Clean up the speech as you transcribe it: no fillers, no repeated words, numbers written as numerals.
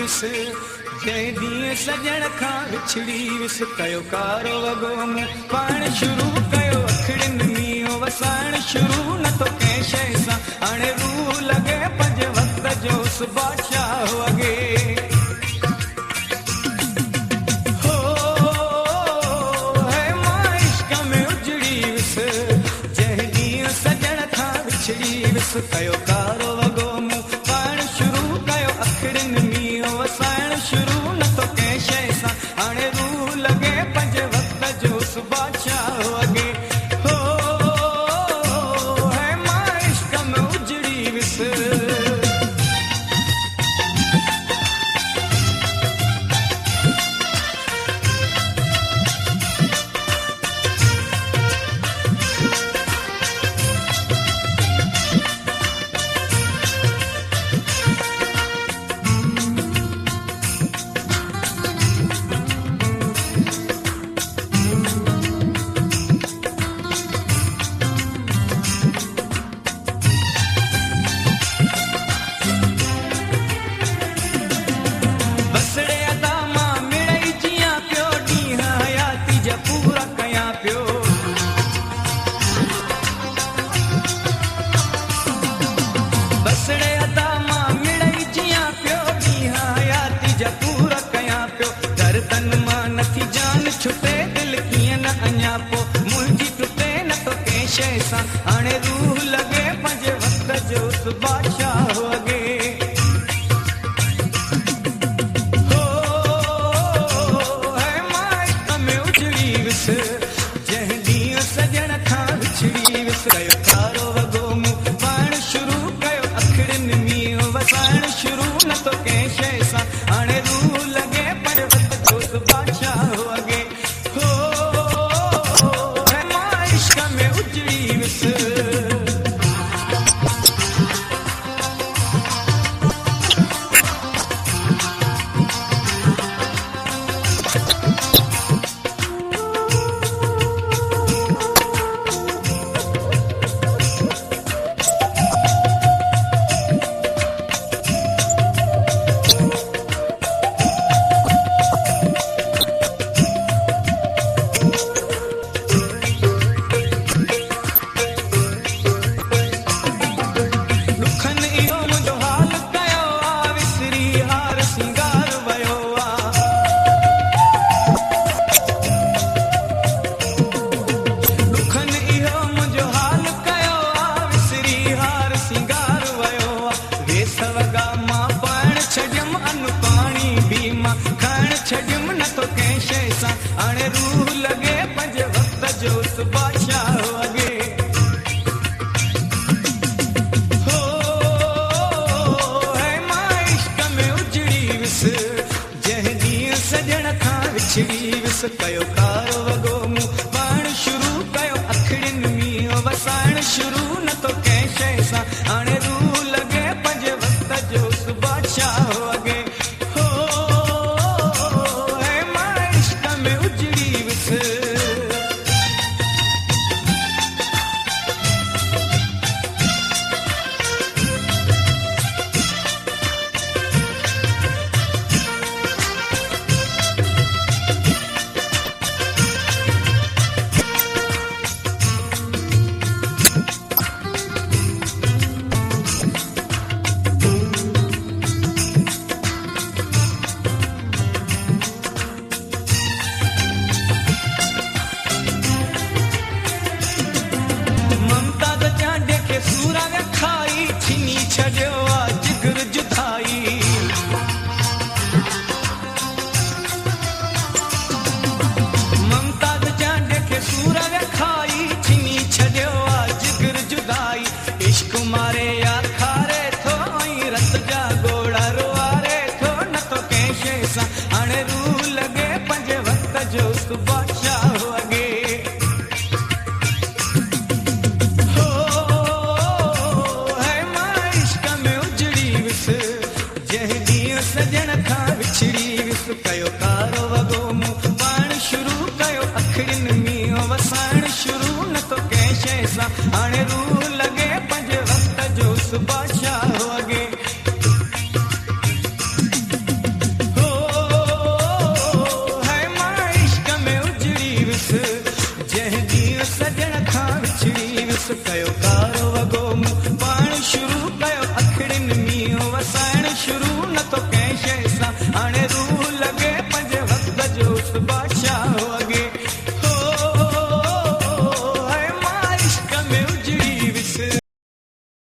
विस जंहिं ॾींहुं सजण खां विछड़ी विस कयो कारो वॻो मूं पाण शुरू कयो अखिड़ियुनि मींहुं वसाइण शुरू न थो कंहिं शइ सां हाणे रूह लॻे पंज वक़्त जो बादशाह अॻे हो है मां इश्क में उजड़ी विस जंहिं ॾींहुं सजण खां विछड़ी विस कयो कारो वॻो मूं पाण शुरू कयो अखिड़ियुनि मींहुं वसाइण शुरू न थो कंहिं शइ सां हाणे रूह लॻे पंज वक़्त जो बादशाह अॻे हो है मां इश्क में उजड़ी विस छुटे दिल कीअं न अञा पोइ मुंहिंजी टुटे न थो कंहिं शइ सां हाणे रूह लॻे पंज वक़्त जो बादशाह अॻे हो है मां इश्क में उजड़ी विस जंहिं ॾींहुं सजण खां विछड़ी विस कयो कारो वॻो मूं पाण शुरू कयो अखिड़ियुनि मींहुं वसाइण शुरू न थो कंहिं शइ सां हाणे रूह लॻे पंज वक़्त जो बादशाह अॻे हाणे रूह लॻे पंज वक़्त जो बादशाह अॻे हो है मां इश्क में उजड़ी विस जंहिं ॾींहुं सजण खां विछड़ी विस कयो कारो वॻो मूं पाण शुरू कयो अखिड़ियुनि मींहुं वसाइण शुरू न थो कंहिं शइ सां हाणे रूह लॻे पंज वक़्त जो बादशाह अॻे हाणे रूह लॻे पंज वक़्त जो बादशाह अॻे हो है मां इश्क में उजड़ी विस जंहिं ॾींहुं सजण खां विछड़ी विस कयो कारो वॻो मूं पाण शुरू कयो अखिड़ियुनि मींहुं वसाइण शुरू न थो कंहिं शइ सां हाणे रूह लॻे पंज वक़्त जो बादशाह अॻे जो उस बादशाह